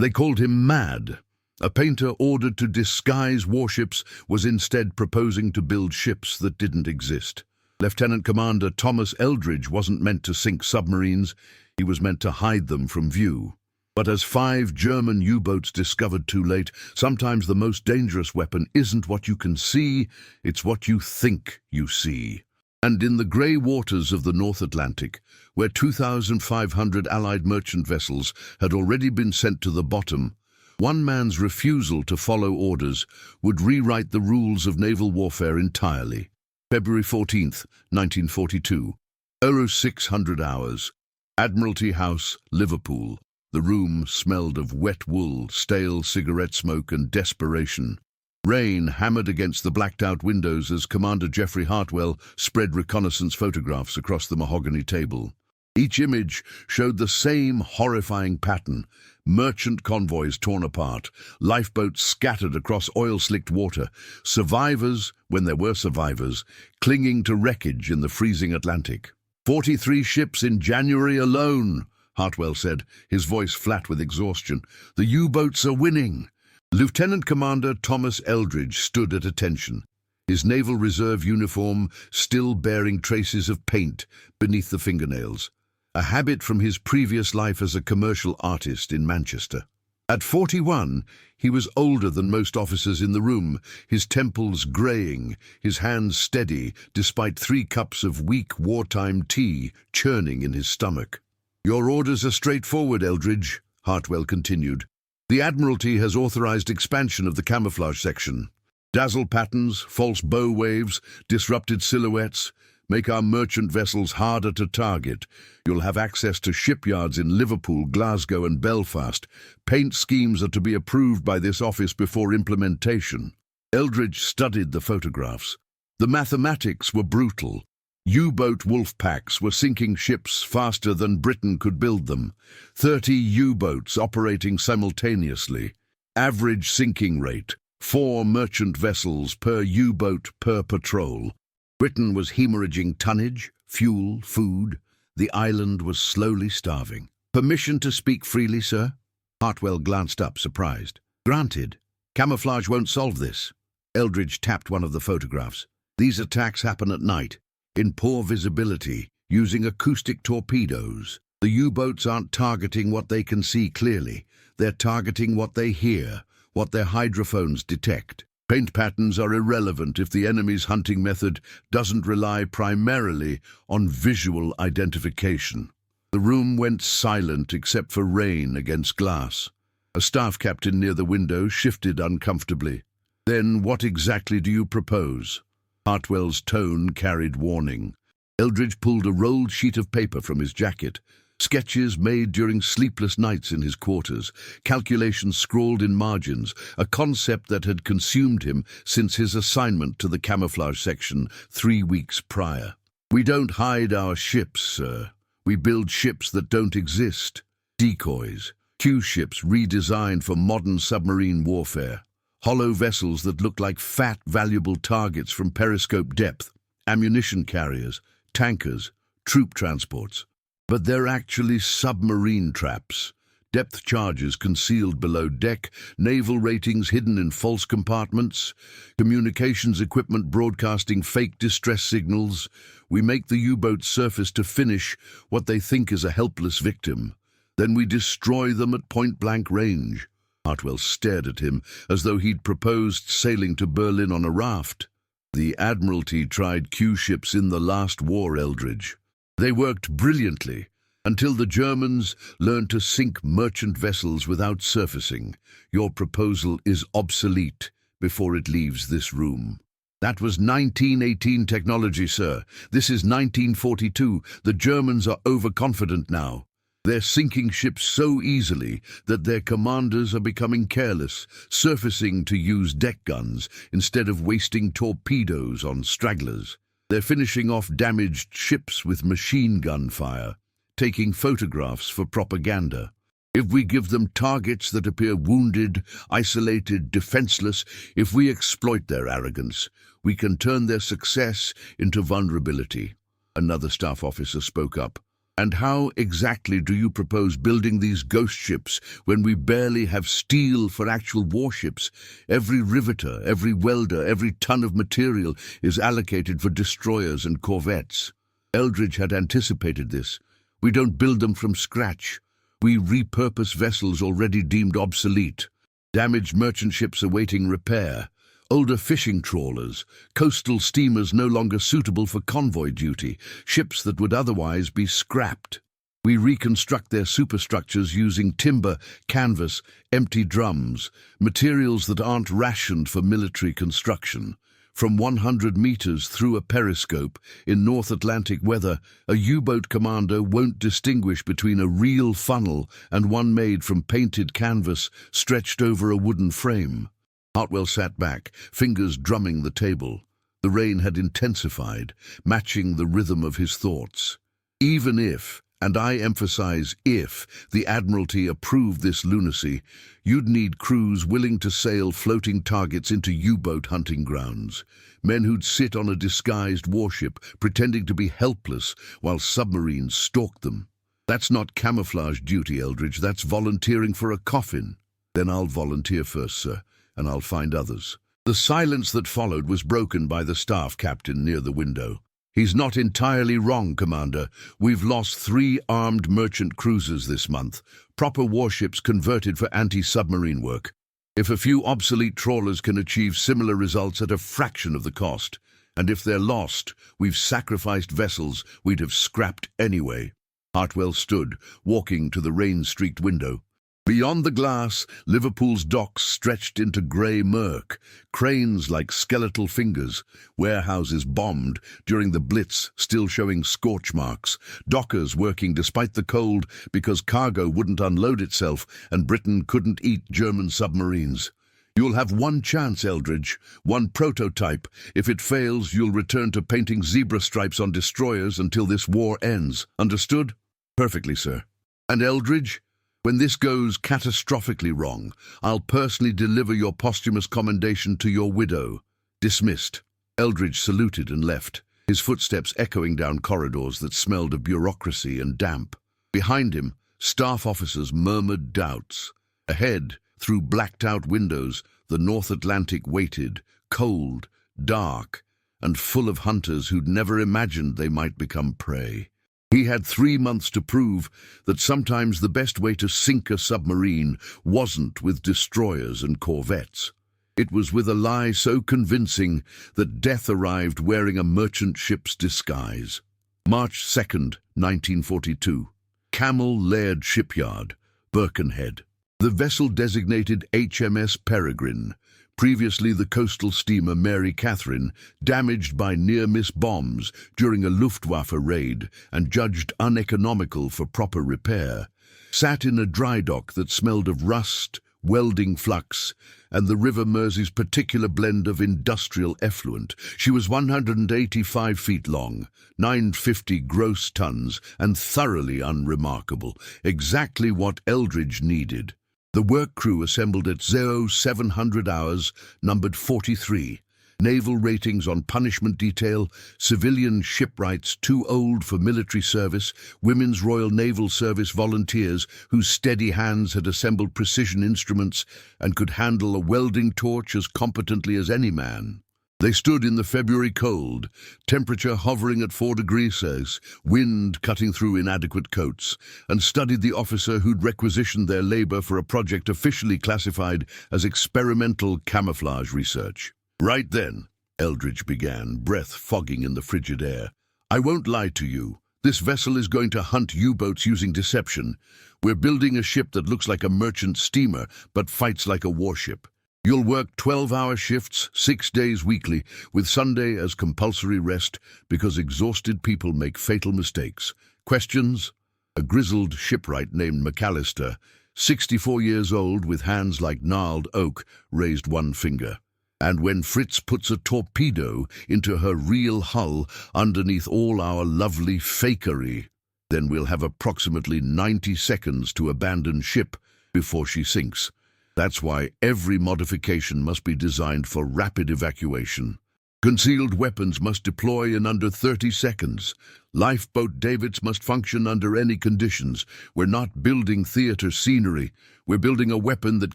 They called him mad. A painter ordered to disguise warships was instead proposing to build ships that didn't exist. Lieutenant Commander Thomas Eldridge wasn't meant to sink submarines, he was meant to hide them from view. But as 5 German U-boats discovered too late, sometimes the most dangerous weapon isn't what you can see, it's what you think you see. And in the grey waters of the North Atlantic, where 2,500 Allied merchant vessels had already been sent to the bottom, one man's refusal to follow orders would rewrite the rules of naval warfare entirely. February 14th, 1942, 0600 hours, Admiralty House, Liverpool. The room smelled of wet wool, stale cigarette smoke and desperation. Rain hammered against the blacked-out windows as Commander Geoffrey Hartwell spread reconnaissance photographs across the mahogany table. Each image showed the same horrifying pattern: merchant convoys torn apart, lifeboats scattered across oil-slicked water, survivors, when there were survivors, clinging to wreckage in the freezing Atlantic. 43 ships in January alone, Hartwell said, his voice flat with exhaustion. The U-boats are winning. Lieutenant Commander Thomas Eldridge stood at attention, his Naval Reserve uniform still bearing traces of paint beneath the fingernails, a habit from his previous life as a commercial artist in Manchester. At 41, he was older than most officers in the room, his temples greying, his hands steady, despite 3 cups of weak wartime tea churning in his stomach. Your orders are straightforward, Eldridge, Hartwell continued. The Admiralty has authorized expansion of the camouflage section. Dazzle patterns, false bow waves, disrupted silhouettes make our merchant vessels harder to target. You'll have access to shipyards in Liverpool, Glasgow and Belfast. Paint schemes are to be approved by this office before implementation. Eldridge studied the photographs. The mathematics were brutal. U-boat wolf packs were sinking ships faster than Britain could build them. 30 U-boats operating simultaneously. Average sinking rate, 4 merchant vessels per U-boat per patrol. Britain was hemorrhaging tonnage, fuel, food. The island was slowly starving. Permission to speak freely, sir? Hartwell glanced up, surprised. Granted. Camouflage won't solve this. Eldridge tapped one of the photographs. These attacks happen at night, in poor visibility, using acoustic torpedoes. The U-boats aren't targeting what they can see clearly. They're targeting what they hear, what their hydrophones detect. Paint patterns are irrelevant if the enemy's hunting method doesn't rely primarily on visual identification. The room went silent except for rain against glass. A staff captain near the window shifted uncomfortably. Then what exactly do you propose? Hartwell's tone carried warning. Eldridge pulled a rolled sheet of paper from his jacket. Sketches made during sleepless nights in his quarters, calculations scrawled in margins, a concept that had consumed him since his assignment to the camouflage section 3 weeks prior. We don't hide our ships, sir. We build ships that don't exist. Decoys, Q-ships redesigned for modern submarine warfare. Hollow vessels that look like fat, valuable targets from periscope depth. Ammunition carriers, tankers, troop transports. But they're actually submarine traps. Depth charges concealed below deck, naval ratings hidden in false compartments, communications equipment broadcasting fake distress signals. We make the U-boat surface to finish what they think is a helpless victim. Then we destroy them at point-blank range. Hartwell stared at him as though he'd proposed sailing to Berlin on a raft. The Admiralty tried Q-ships in the last war, Eldridge. They worked brilliantly, until the Germans learned to sink merchant vessels without surfacing. Your proposal is obsolete before it leaves this room. That was 1918 technology, sir. This is 1942. The Germans are overconfident now. They're sinking ships so easily that their commanders are becoming careless, surfacing to use deck guns instead of wasting torpedoes on stragglers. They're finishing off damaged ships with machine gun fire, taking photographs for propaganda. If we give them targets that appear wounded, isolated, defenseless, if we exploit their arrogance, we can turn their success into vulnerability. Another staff officer spoke up. And how exactly do you propose building these ghost ships when we barely have steel for actual warships? Every riveter, every welder, every ton of material is allocated for destroyers and corvettes. Eldridge had anticipated this. We don't build them from scratch. We repurpose vessels already deemed obsolete. Damaged merchant ships awaiting repair. Older fishing trawlers, coastal steamers no longer suitable for convoy duty, ships that would otherwise be scrapped. We reconstruct their superstructures using timber, canvas, empty drums, materials that aren't rationed for military construction. From 100 meters through a periscope in North Atlantic weather, a U-boat commander won't distinguish between a real funnel and one made from painted canvas stretched over a wooden frame. Hartwell sat back, fingers drumming the table. The rain had intensified, matching the rhythm of his thoughts. Even if, and I emphasize if, the Admiralty approved this lunacy, you'd need crews willing to sail floating targets into U-boat hunting grounds. Men who'd sit on a disguised warship, pretending to be helpless while submarines stalked them. That's not camouflage duty, Eldridge. That's volunteering for a coffin. Then I'll volunteer first, sir, and I'll find others. The silence that followed was broken by the staff captain near the window. He's not entirely wrong, Commander. We've lost 3 armed merchant cruisers this month, proper warships converted for anti-submarine work. If a few obsolete trawlers can achieve similar results at a fraction of the cost, and if they're lost, we've sacrificed vessels we'd have scrapped anyway. Hartwell stood, walking to the rain-streaked window. Beyond the glass, Liverpool's docks stretched into grey murk, cranes like skeletal fingers, warehouses bombed during the Blitz still showing scorch marks, dockers working despite the cold because cargo wouldn't unload itself and Britain couldn't eat German submarines. You'll have one chance, Eldridge, one prototype. If it fails, you'll return to painting zebra stripes on destroyers until this war ends. Understood? Perfectly, sir. And Eldridge? When this goes catastrophically wrong, I'll personally deliver your posthumous commendation to your widow. Dismissed. Eldridge saluted and left, his footsteps echoing down corridors that smelled of bureaucracy and damp. Behind him, staff officers murmured doubts. Ahead, through blacked-out windows, the North Atlantic waited, cold, dark, and full of hunters who'd never imagined they might become prey. He had 3 months to prove that sometimes the best way to sink a submarine wasn't with destroyers and corvettes. It was with a lie so convincing that death arrived wearing a merchant ship's disguise. March 2nd, 1942. Camel Laird Shipyard, Birkenhead. The vessel designated HMS Peregrine, previously the coastal steamer Mary Catherine, damaged by near-miss bombs during a Luftwaffe raid and judged uneconomical for proper repair, sat in a dry dock that smelled of rust, welding flux, and the River Mersey's particular blend of industrial effluent. She was 185 feet long, 950 gross tons, and thoroughly unremarkable, exactly what Eldridge needed. The work crew assembled at 0700 hours, numbered 43. Naval ratings on punishment detail, civilian shipwrights too old for military service, Women's Royal Naval Service volunteers whose steady hands had assembled precision instruments and could handle a welding torch as competently as any man. They stood in the February cold, temperature hovering at 4 degrees Celsius, wind cutting through inadequate coats, and studied the officer who'd requisitioned their labor for a project officially classified as experimental camouflage research. Right then, Eldridge began, breath fogging in the frigid air. I won't lie to you. This vessel is going to hunt U-boats using deception. We're building a ship that looks like a merchant steamer, but fights like a warship. You'll work 12-hour shifts, 6 days weekly, with Sunday as compulsory rest, because exhausted people make fatal mistakes. Questions? A grizzled shipwright named McAllister, 64 years old with hands like gnarled oak, raised one finger. And when Fritz puts a torpedo into her real hull underneath all our lovely fakery, then we'll have approximately 90 seconds to abandon ship before she sinks. That's why every modification must be designed for rapid evacuation. Concealed weapons must deploy in under 30 seconds. Lifeboat davits must function under any conditions. We're not building theater scenery. We're building a weapon that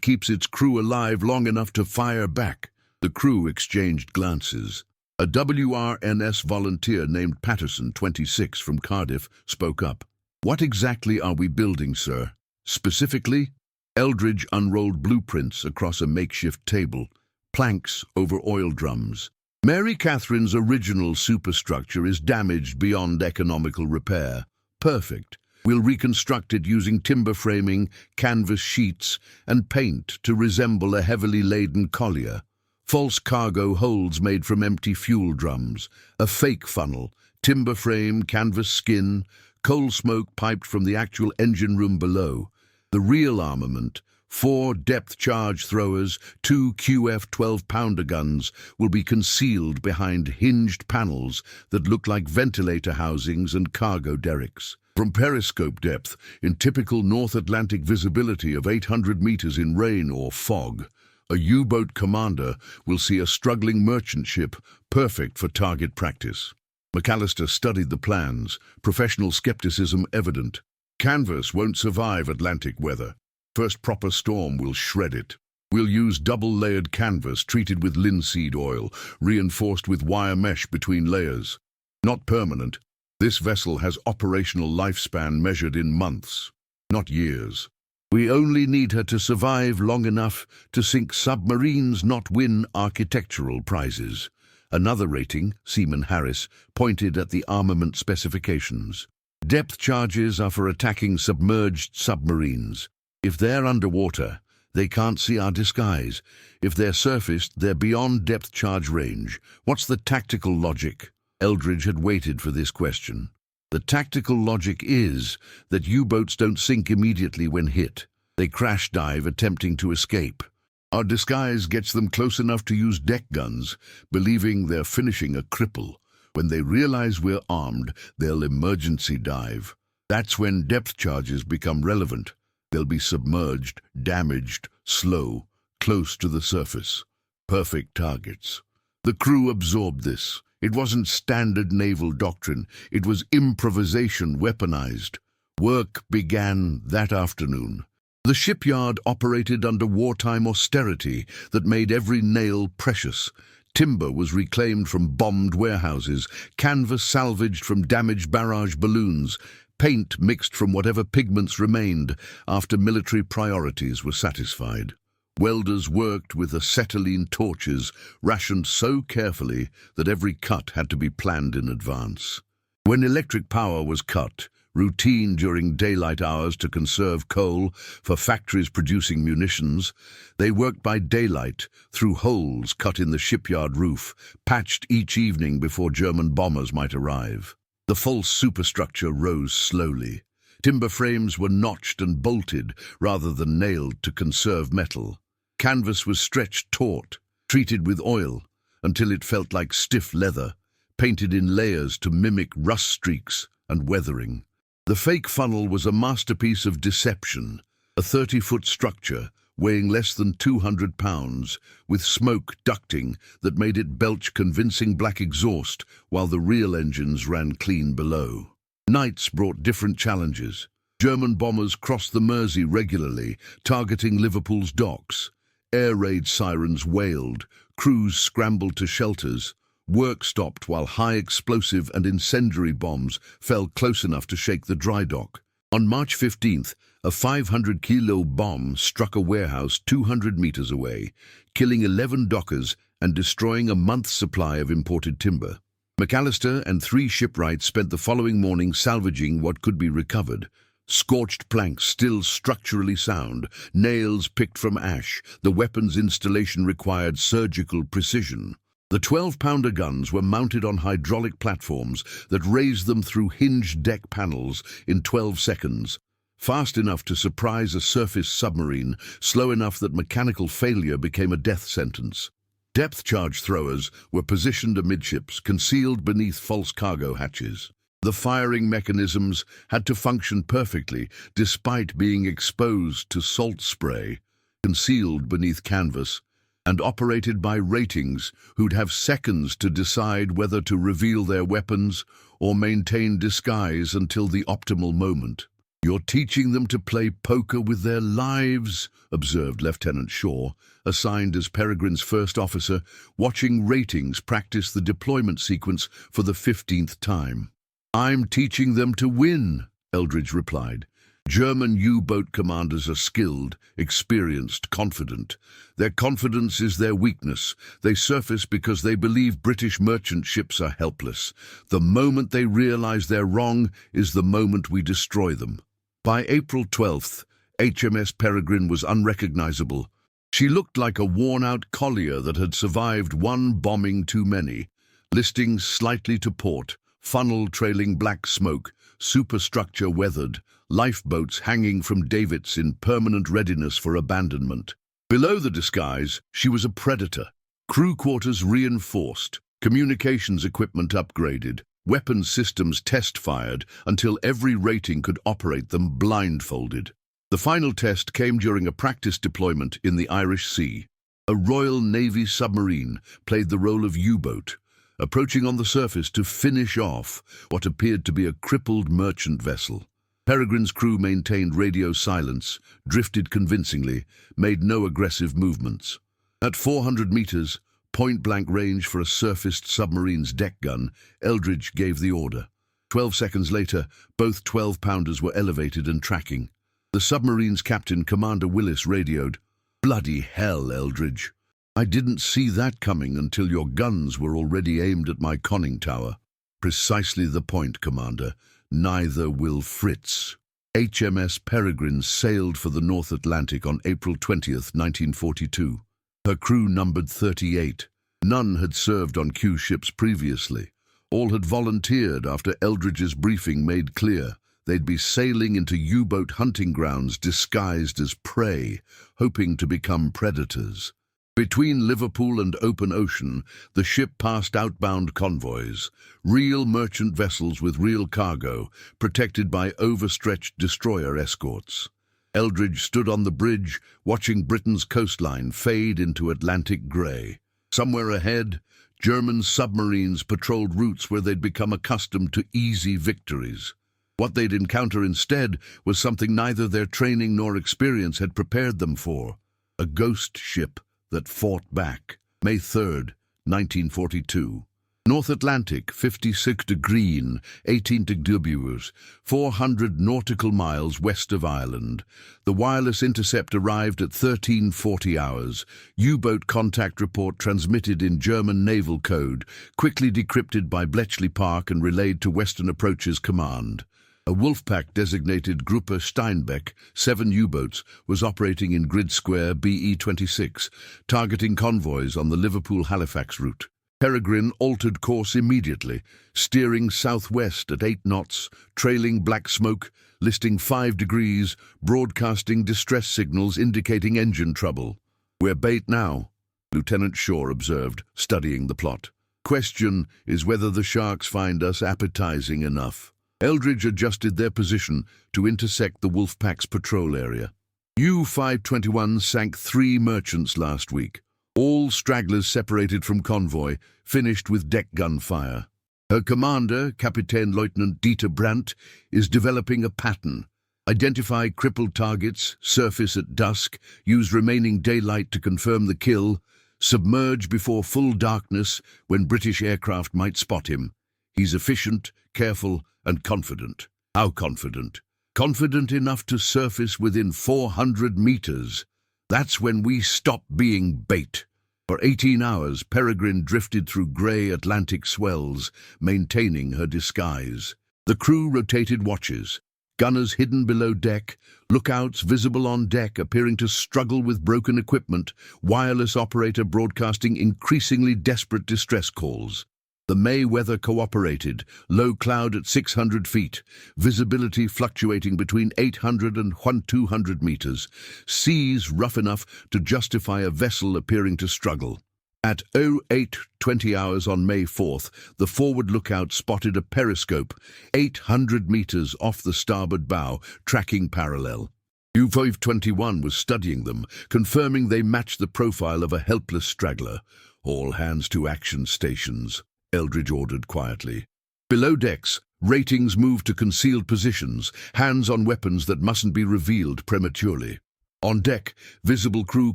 keeps its crew alive long enough to fire back. The crew exchanged glances. A WRNS volunteer named Patterson, 26, from Cardiff, spoke up. "What exactly are we building, sir?" Specifically, Eldridge unrolled blueprints across a makeshift table, planks over oil drums. Mary Catherine's original superstructure is damaged beyond economical repair. Perfect. We'll reconstruct it using timber framing, canvas sheets, and paint to resemble a heavily laden collier. False cargo holds made from empty fuel drums, a fake funnel, timber frame, canvas skin, coal smoke piped from the actual engine room below. The real armament, 4 depth-charge throwers, 2 QF 12-pounder guns, will be concealed behind hinged panels that look like ventilator housings and cargo derricks. From periscope depth, in typical North Atlantic visibility of 800 meters in rain or fog, a U-boat commander will see a struggling merchant ship, perfect for target practice. McAllister studied the plans, professional skepticism evident. Canvas won't survive Atlantic weather. First proper storm will shred it. We'll use double-layered canvas treated with linseed oil, reinforced with wire mesh between layers. Not permanent. This vessel has operational lifespan measured in months, not years. We only need her to survive long enough to sink submarines, not win architectural prizes. Another rating, Seaman Harris, pointed at the armament specifications. Depth charges are for attacking submerged submarines. If they're underwater, they can't see our disguise. If they're surfaced, they're beyond depth charge range. What's the tactical logic? Eldridge had waited for this question. The tactical logic is that U-boats don't sink immediately when hit. They crash dive attempting to escape. Our disguise gets them close enough to use deck guns, believing they're finishing a cripple. When they realize we're armed, they'll emergency dive. That's when depth charges become relevant. They'll be submerged, damaged, slow, close to the surface. Perfect targets. The crew absorbed this. It wasn't standard naval doctrine. It was improvisation weaponized. Work began that afternoon. The shipyard operated under wartime austerity that made every nail precious. Timber was reclaimed from bombed warehouses, canvas salvaged from damaged barrage balloons, paint mixed from whatever pigments remained after military priorities were satisfied. Welders worked with acetylene torches, rationed so carefully that every cut had to be planned in advance. When electric power was cut, routine during daylight hours to conserve coal for factories producing munitions, they worked by daylight through holes cut in the shipyard roof, patched each evening before German bombers might arrive. The false superstructure rose slowly. Timber frames were notched and bolted rather than nailed to conserve metal. Canvas was stretched taut, treated with oil, until it felt like stiff leather, painted in layers to mimic rust streaks and weathering. The fake funnel was a masterpiece of deception, a 30-foot structure weighing less than 200 pounds, with smoke ducting that made it belch convincing black exhaust while the real engines ran clean below. Nights brought different challenges. German bombers crossed the Mersey regularly, targeting Liverpool's docks. Air raid sirens wailed, crews scrambled to shelters. Work stopped while high explosive and incendiary bombs fell close enough to shake the dry dock. On March 15th, a 500-kilo bomb struck a warehouse 200 meters away, killing 11 dockers and destroying a month's supply of imported timber. McAllister and 3 shipwrights spent the following morning salvaging what could be recovered. Scorched planks still structurally sound, nails picked from ash. The weapons installation required surgical precision. The 12-pounder guns were mounted on hydraulic platforms that raised them through hinged deck panels in 12 seconds. Fast enough to surprise a surface submarine, slow enough that mechanical failure became a death sentence. Depth charge throwers were positioned amidships, concealed beneath false cargo hatches. The firing mechanisms had to function perfectly, despite being exposed to salt spray. Concealed beneath canvas, and operated by ratings who'd have seconds to decide whether to reveal their weapons or maintain disguise until the optimal moment. "You're teaching them to play poker with their lives," observed Lieutenant Shaw, assigned as Peregrine's first officer, watching ratings practice the deployment sequence for the 15th time. "I'm teaching them to win," Eldridge replied. "German U-boat commanders are skilled, experienced, confident. Their confidence is their weakness. They surface because they believe British merchant ships are helpless. The moment they realize they're wrong is the moment we destroy them." By April 12th, HMS Peregrine was unrecognizable. She looked like a worn-out collier that had survived one bombing too many. Listings slightly to port, funnel trailing black smoke, superstructure weathered, lifeboats hanging from davits in permanent readiness for abandonment. Below the disguise, she was a predator. Crew quarters reinforced, communications equipment upgraded, weapons systems test-fired until every rating could operate them blindfolded. The final test came during a practice deployment in the Irish Sea. A Royal Navy submarine played the role of U-boat, approaching on the surface to finish off what appeared to be a crippled merchant vessel. Peregrine's crew maintained radio silence, drifted convincingly, made no aggressive movements. At 400 meters, point-blank range for a surfaced submarine's deck gun, Eldridge gave the order. 12 seconds later, both 12-pounders were elevated and tracking. The submarine's captain, Commander Willis, radioed, "Bloody hell, Eldridge. I didn't see that coming until your guns were already aimed at my conning tower." "Precisely the point, Commander. Neither will Fritz." HMS Peregrine sailed for the North Atlantic on April 20th, 1942. Her crew numbered 38. None had served on Q ships previously. All had volunteered after Eldridge's briefing made clear they'd be sailing into U-boat hunting grounds disguised as prey, hoping to become predators. Between Liverpool and open ocean, the ship passed outbound convoys, real merchant vessels with real cargo, protected by overstretched destroyer escorts. Eldridge stood on the bridge, watching Britain's coastline fade into Atlantic grey. Somewhere ahead, German submarines patrolled routes where they'd become accustomed to easy victories. What they'd encounter instead was something neither their training nor experience had prepared them for: a ghost ship that fought back. May 3rd, 1942. North Atlantic, 56 degrees, 18 degrees, 400 nautical miles west of Ireland. The wireless intercept arrived at 13:40 hours. U-boat contact report transmitted in German naval code, quickly decrypted by Bletchley Park and relayed to Western Approaches Command. A Wolfpack designated Gruppe Steinbeck, 7 U-boats, was operating in Grid Square BE-26, targeting convoys on the Liverpool-Halifax route. Peregrine altered course immediately, steering southwest at 8 knots, trailing black smoke, listing 5 degrees, broadcasting distress signals indicating engine trouble. "We're bait now," Lieutenant Shaw observed, studying the plot. "Question is whether the sharks find us appetizing enough." Eldridge adjusted their position to intersect the Wolfpack's patrol area. U-521 sank 3 merchants last week. All stragglers separated from convoy, finished with deck gun fire. Her commander, Captain Lieutenant Dieter Brandt, is developing a pattern. Identify crippled targets, surface at dusk, use remaining daylight to confirm the kill, submerge before full darkness when British aircraft might spot him. He's efficient, careful, and confident. How confident? Confident enough to surface within 400 meters. That's when we stop being bait. For 18 hours, Peregrine drifted through grey Atlantic swells, maintaining her disguise. The crew rotated watches. Gunners hidden below deck, lookouts visible on deck appearing to struggle with broken equipment, wireless operator broadcasting increasingly desperate distress calls. The May weather cooperated, low cloud at 600 feet, visibility fluctuating between 800 and 200 meters, seas rough enough to justify a vessel appearing to struggle. At 08:20 hours on May 4th, the forward lookout spotted a periscope 800 meters off the starboard bow, tracking parallel. U-521 was studying them, confirming they matched the profile of a helpless straggler. "All hands to action stations," Eldridge ordered quietly. Below decks, ratings moved to concealed positions, hands on weapons that mustn't be revealed prematurely. On deck, visible crew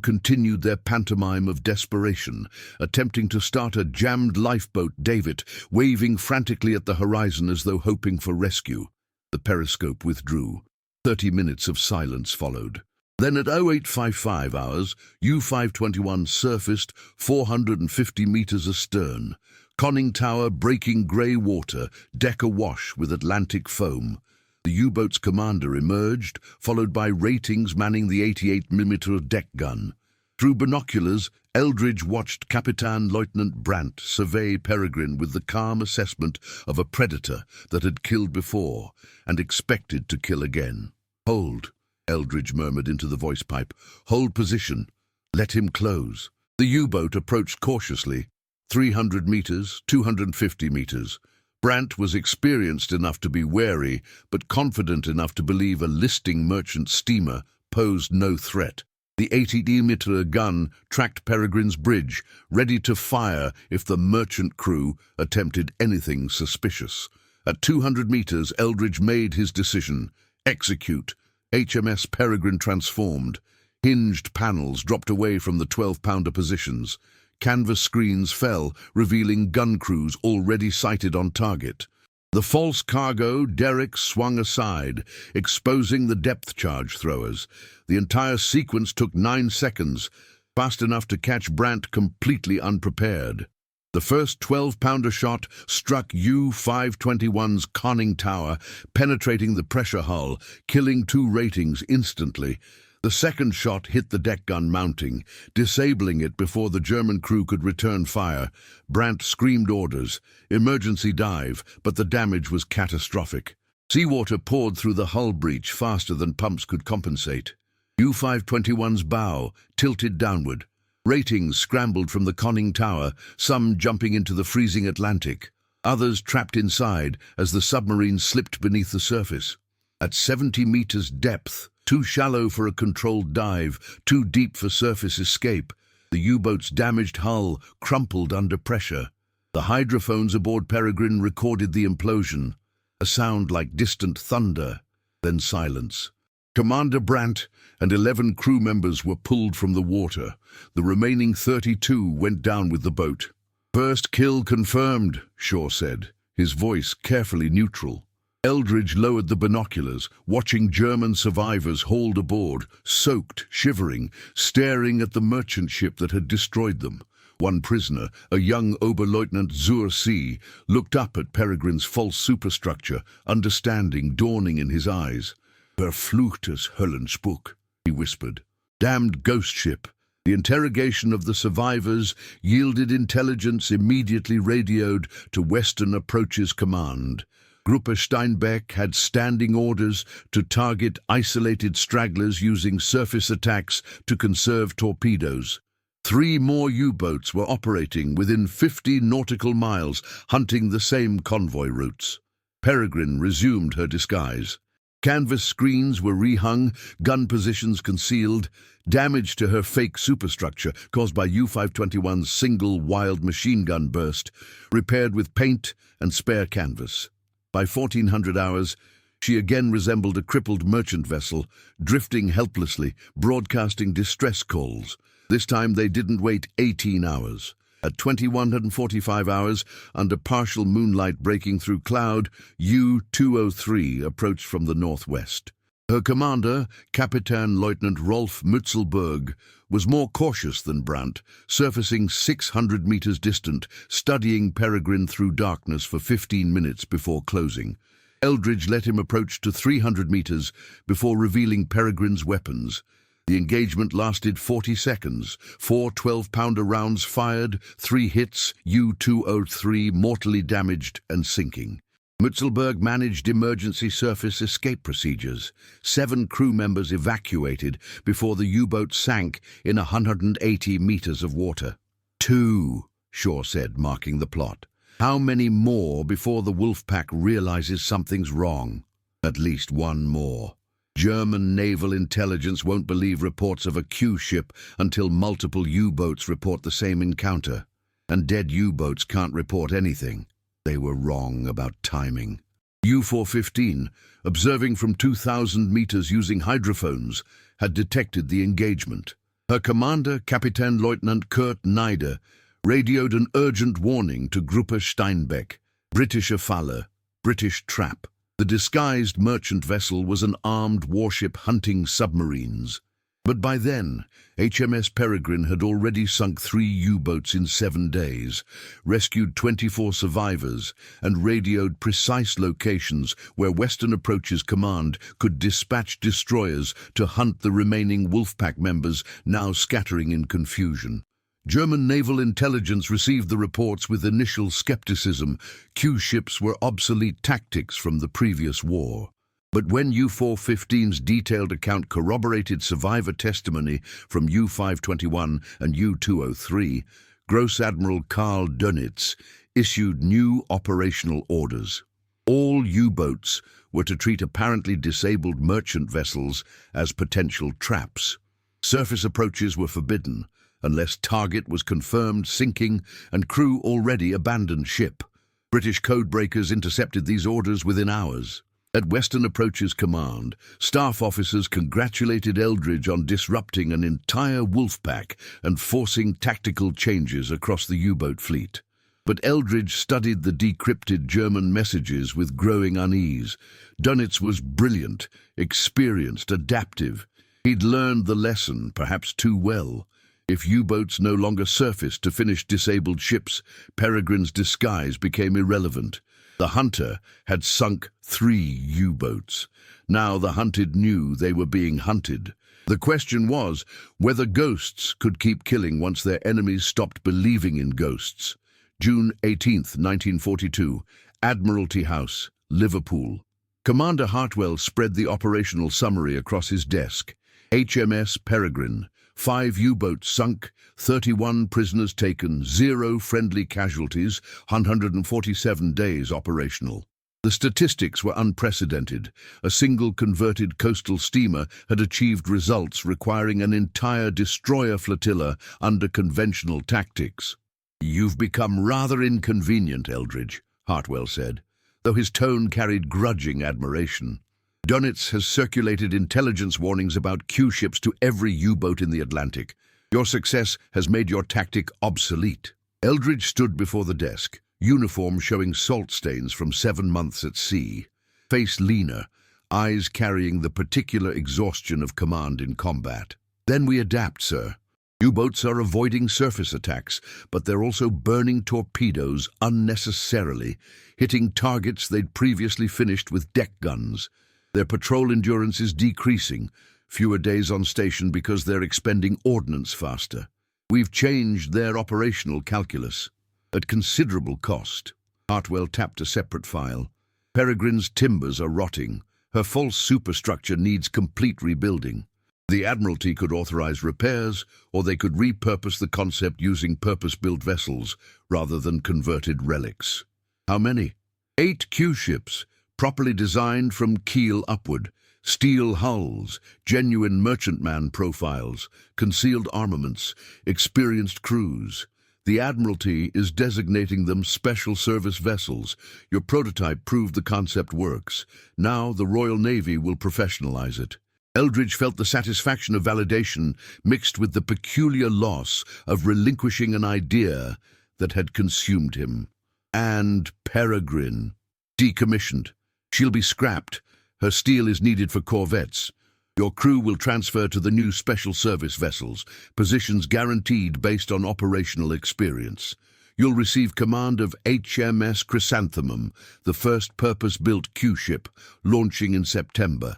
continued their pantomime of desperation, attempting to start a jammed lifeboat David, waving frantically at the horizon as though hoping for rescue. The periscope withdrew. 30 minutes of silence followed. Then at 0855 hours, U-521 surfaced 450 meters astern. Conning tower breaking grey water, deck awash with Atlantic foam. The U-boat's commander emerged, followed by ratings manning the 88mm deck gun. Through binoculars, Eldridge watched Capitan Lieutenant Brandt survey Peregrine with the calm assessment of a predator that had killed before and expected to kill again. "Hold," Eldridge murmured into the voice pipe. "Hold position. Let him close." The U-boat approached cautiously. 300 meters, 250 meters. Brandt was experienced enough to be wary, but confident enough to believe a listing merchant steamer posed no threat. The 80mm gun tracked Peregrine's bridge, ready to fire if the merchant crew attempted anything suspicious. At 200 meters, Eldridge made his decision. Execute. HMS Peregrine transformed. Hinged panels dropped away from the 12-pounder positions. Canvas screens fell, revealing gun crews already sighted on target. The false cargo derrick swung aside, exposing the depth charge throwers. The entire sequence took 9 seconds, fast enough to catch Brandt completely unprepared. The first 12-pounder shot struck U-521's conning tower, penetrating the pressure hull, killing 2 ratings instantly. The second shot hit the deck gun mounting, disabling it before the German crew could return fire. Brandt screamed orders, emergency dive, but the damage was catastrophic. Seawater poured through the hull breach faster than pumps could compensate. U-521's bow tilted downward. Ratings scrambled from the conning tower, some jumping into the freezing Atlantic, others trapped inside as the submarine slipped beneath the surface. At 70 meters depth, too shallow for a controlled dive, too deep for surface escape, the U-boat's damaged hull crumpled under pressure. The hydrophones aboard Peregrine recorded the implosion, a sound like distant thunder, then silence. Commander Brandt and 11 crew members were pulled from the water. The remaining 32 went down with the boat. "First kill confirmed," Shaw said, his voice carefully neutral. Eldridge lowered the binoculars, watching German survivors hauled aboard, soaked, shivering, staring at the merchant ship that had destroyed them. One prisoner, a young Oberleutnant Zur See, looked up at Peregrine's false superstructure, understanding dawning in his eyes. "Verfluchtes Höllenspuk," he whispered. "Damned ghost ship." The interrogation of the survivors yielded intelligence immediately radioed to Western Approaches Command. Gruppe Steinbeck had standing orders to target isolated stragglers using surface attacks to conserve torpedoes. 3 more U-boats were operating within 50 nautical miles, hunting the same convoy routes. Peregrine resumed her disguise. Canvas screens were rehung, gun positions concealed. Damage to her fake superstructure, caused by U-521's single wild machine gun burst, repaired with paint and spare canvas. By 1400 hours, she again resembled a crippled merchant vessel, drifting helplessly, broadcasting distress calls. This time they didn't wait 18 hours. At 2145 hours, under partial moonlight breaking through cloud, U-203 approached from the northwest. Her commander, Capitan Lieutenant Rolf Mützelberg, was more cautious than Brandt, surfacing 600 meters distant, studying Peregrine through darkness for 15 minutes before closing. Eldridge let him approach to 300 meters before revealing Peregrine's weapons. The engagement lasted 40 seconds. 4 12-pounder rounds fired, 3 hits, U-203 mortally damaged and sinking. Mützelberg managed emergency surface escape procedures. 7 crew members evacuated before the U-boat sank in 180 meters of water. 2, Shaw said, marking the plot. How many more before the wolf pack realizes something's wrong? At least 1 more. German naval intelligence won't believe reports of a Q ship until multiple U-boats report the same encounter. And dead U-boats can't report anything. They were wrong about timing. U-415, observing from 2,000 meters using hydrophones, had detected the engagement. Her commander, Captain Lieutenant Kurt Neider, radioed an urgent warning to Gruppe Steinbeck, Britische Falle, British trap. The disguised merchant vessel was an armed warship hunting submarines. But by then, HMS Peregrine had already sunk 3 U-boats in 7 days, rescued 24 survivors, and radioed precise locations where Western Approach's command could dispatch destroyers to hunt the remaining Wolfpack members now scattering in confusion. German naval intelligence received the reports with initial skepticism. Q ships were obsolete tactics from the previous war. But when U-415's detailed account corroborated survivor testimony from U-521 and U-203, Gross Admiral Karl Dönitz issued new operational orders. All U-boats were to treat apparently disabled merchant vessels as potential traps. Surface approaches were forbidden, unless target was confirmed sinking and crew already abandoned ship. British codebreakers intercepted these orders within hours. At Western Approach's command, staff officers congratulated Eldridge on disrupting an entire Wolfpack and forcing tactical changes across the U-boat fleet. But Eldridge studied the decrypted German messages with growing unease. Dönitz was brilliant, experienced, adaptive. He'd learned the lesson, perhaps too well. If U-boats no longer surfaced to finish disabled ships, Peregrine's disguise became irrelevant. The hunter had sunk 3 U-boats. Now the hunted knew they were being hunted. The question was whether ghosts could keep killing once their enemies stopped believing in ghosts. June 18, 1942, Admiralty House, Liverpool. Commander Hartwell spread the operational summary across his desk. HMS Peregrine. 5 U-boats sunk, 31 prisoners taken, 0 friendly casualties, 147 days operational. The statistics were unprecedented. A single converted coastal steamer had achieved results requiring an entire destroyer flotilla under conventional tactics. "You've become rather inconvenient, Eldridge," Hartwell said, though his tone carried grudging admiration. "Dönitz has circulated intelligence warnings about Q ships to every U-boat in the Atlantic. Your success has made your tactic obsolete." Eldridge stood before the desk, uniform showing salt stains from 7 months at sea. Face leaner, eyes carrying the particular exhaustion of command in combat. "Then we adapt, sir. U-boats are avoiding surface attacks, but they're also burning torpedoes unnecessarily, hitting targets they'd previously finished with deck guns. Their patrol endurance is decreasing, fewer days on station because they're expending ordnance faster. We've changed their operational calculus, at considerable cost." Hartwell tapped a separate file. "Peregrine's timbers are rotting. Her false superstructure needs complete rebuilding. The Admiralty could authorize repairs, or they could repurpose the concept using purpose-built vessels rather than converted relics." "How many?" 8 Q ships, properly designed from keel upward, steel hulls, genuine merchantman profiles, concealed armaments, experienced crews. The Admiralty is designating them special service vessels. Your prototype proved the concept works. Now the Royal Navy will professionalize it." Eldridge felt the satisfaction of validation mixed with the peculiar loss of relinquishing an idea that had consumed him. "And Peregrine. Decommissioned. She'll be scrapped. Her steel is needed for corvettes. Your crew will transfer to the new special service vessels, positions guaranteed based on operational experience. You'll receive command of HMS Chrysanthemum, the first purpose-built Q ship, launching in September."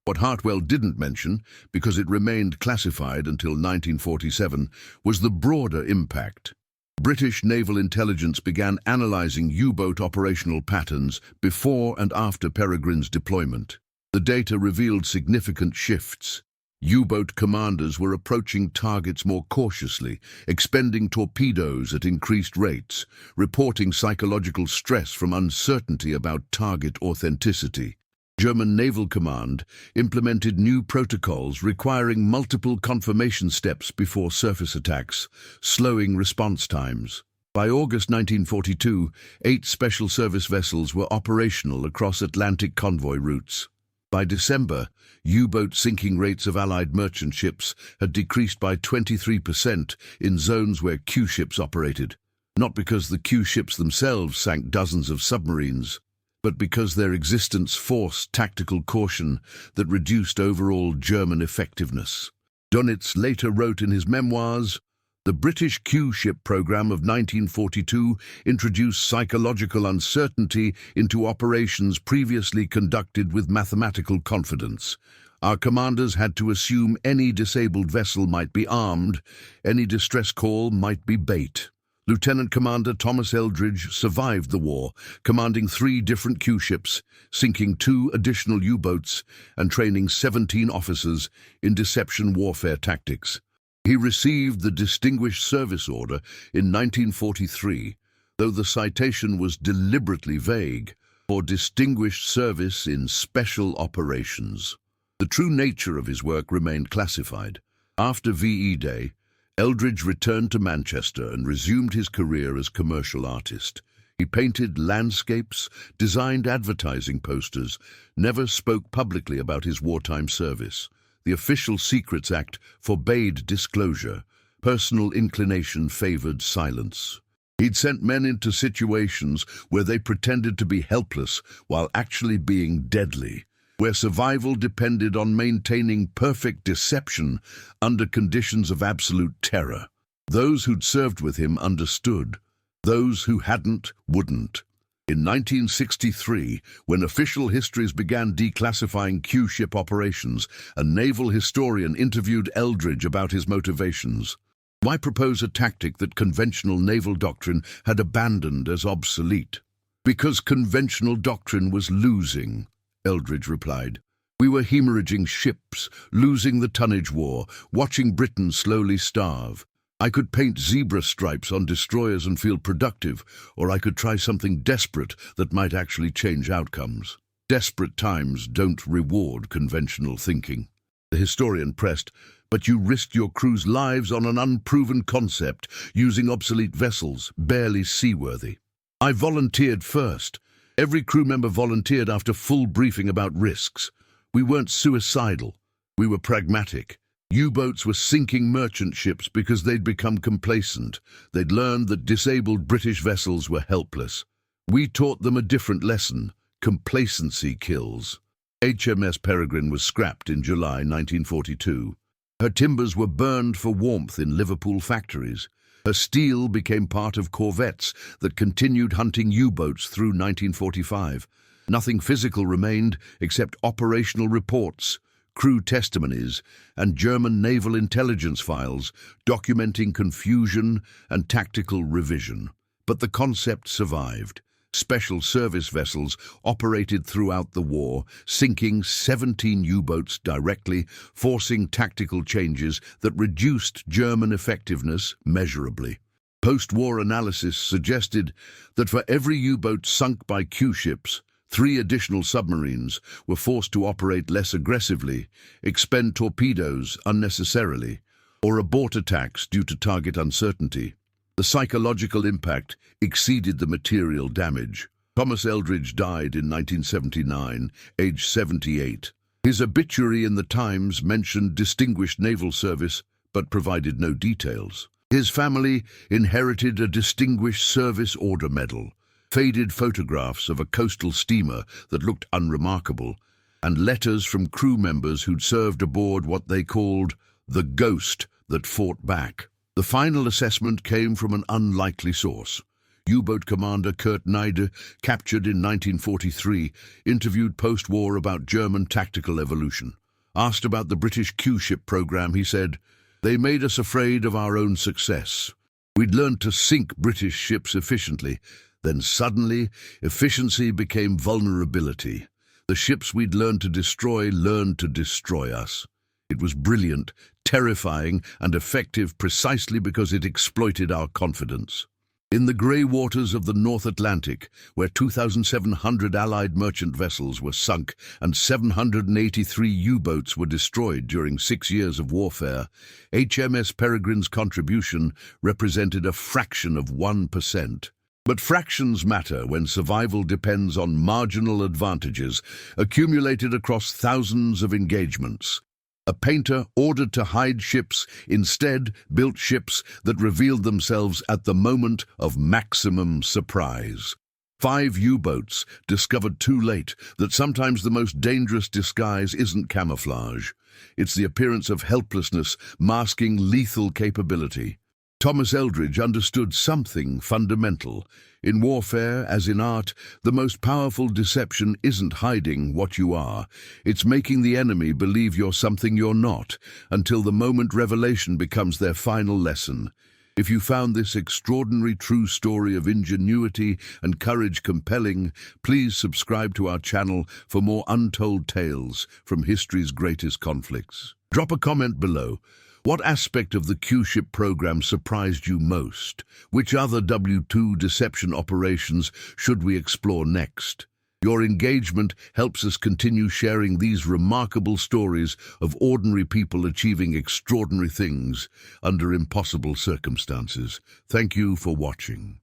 What Hartwell didn't mention, because it remained classified until 1947, was the broader impact. British naval intelligence began analyzing U-boat operational patterns before and after Peregrine's deployment. The data revealed significant shifts. U-boat commanders were approaching targets more cautiously, expending torpedoes at increased rates, reporting psychological stress from uncertainty about target authenticity. German Naval Command implemented new protocols requiring multiple confirmation steps before surface attacks, slowing response times. By August 1942, 8 special service vessels were operational across Atlantic convoy routes. By December, U-boat sinking rates of Allied merchant ships had decreased by 23% in zones where Q ships operated, not because the Q ships themselves sank dozens of submarines, but because their existence forced tactical caution that reduced overall German effectiveness. Dönitz later wrote in his memoirs, "The British Q-ship program of 1942 introduced psychological uncertainty into operations previously conducted with mathematical confidence. Our commanders had to assume any disabled vessel might be armed, any distress call might be bait." Lieutenant Commander Thomas Eldridge survived the war, commanding 3 different Q-ships, sinking 2 additional U-boats, and training 17 officers in deception warfare tactics. He received the Distinguished Service Order in 1943, though the citation was deliberately vague, for distinguished service in special operations. The true nature of his work remained classified. After VE Day, Eldridge returned to Manchester and resumed his career as commercial artist. He painted landscapes, designed advertising posters, never spoke publicly about his wartime service. The Official Secrets Act forbade disclosure. Personal inclination favored silence. He'd sent men into situations where they pretended to be helpless while actually being deadly, where survival depended on maintaining perfect deception under conditions of absolute terror. Those who'd served with him understood. Those who hadn't wouldn't. In 1963, when official histories began declassifying Q-ship operations, a naval historian interviewed Eldridge about his motivations. "Why propose a tactic that conventional naval doctrine had abandoned as obsolete?" "Because conventional doctrine was losing," Eldridge replied. "We were hemorrhaging ships, losing the tonnage war, watching Britain slowly starve. I could paint zebra stripes on destroyers and feel productive, or I could try something desperate that might actually change outcomes. Desperate times don't reward conventional thinking." The historian pressed, "But you risked your crew's lives on an unproven concept, using obsolete vessels, barely seaworthy." "I volunteered first. Every crew member volunteered after full briefing about risks. We weren't suicidal. We were pragmatic. U-boats were sinking merchant ships because they'd become complacent. They'd learned that disabled British vessels were helpless. We taught them a different lesson. Complacency kills." HMS Peregrine was scrapped in July 1942. Her timbers were burned for warmth in Liverpool factories. Her steel became part of corvettes that continued hunting U-boats through 1945. Nothing physical remained except operational reports, crew testimonies, and German naval intelligence files documenting confusion and tactical revision. But the concept survived. Special service vessels operated throughout the war, sinking 17 U-boats directly, forcing tactical changes that reduced German effectiveness measurably. Post-war analysis suggested that for every U-boat sunk by Q-ships, 3 additional submarines were forced to operate less aggressively, expend torpedoes unnecessarily, or abort attacks due to target uncertainty. The psychological impact exceeded the material damage. Thomas Eldridge died in 1979, aged 78. His obituary in the Times mentioned distinguished naval service, but provided no details. His family inherited a Distinguished Service Order medal, faded photographs of a coastal steamer that looked unremarkable, and letters from crew members who'd served aboard what they called the ghost that fought back. The final assessment came from an unlikely source. U-boat commander Kurt Neider, captured in 1943, interviewed post-war about German tactical evolution. Asked about the British Q-ship program, he said, "They made us afraid of our own success. We'd learned to sink British ships efficiently. Then suddenly, efficiency became vulnerability. The ships we'd learned to destroy us. It was brilliant, terrifying, and effective precisely because it exploited our confidence." In the grey waters of the North Atlantic, where 2,700 Allied merchant vessels were sunk and 783 U-boats were destroyed during 6 years of warfare, HMS Peregrine's contribution represented a fraction of 1%. But fractions matter when survival depends on marginal advantages accumulated across thousands of engagements. A painter ordered to hide ships instead built ships that revealed themselves at the moment of maximum surprise. 5 U-boats discovered too late that sometimes the most dangerous disguise isn't camouflage. It's the appearance of helplessness masking lethal capability. Thomas Eldridge understood something fundamental. In warfare, as in art, the most powerful deception isn't hiding what you are. It's making the enemy believe you're something you're not, until the moment revelation becomes their final lesson. If you found this extraordinary true story of ingenuity and courage compelling, please subscribe to our channel for more untold tales from history's greatest conflicts. Drop a comment below. What aspect of the Q-ship program surprised you most? Which other W2 deception operations should we explore next? Your engagement helps us continue sharing these remarkable stories of ordinary people achieving extraordinary things under impossible circumstances. Thank you for watching.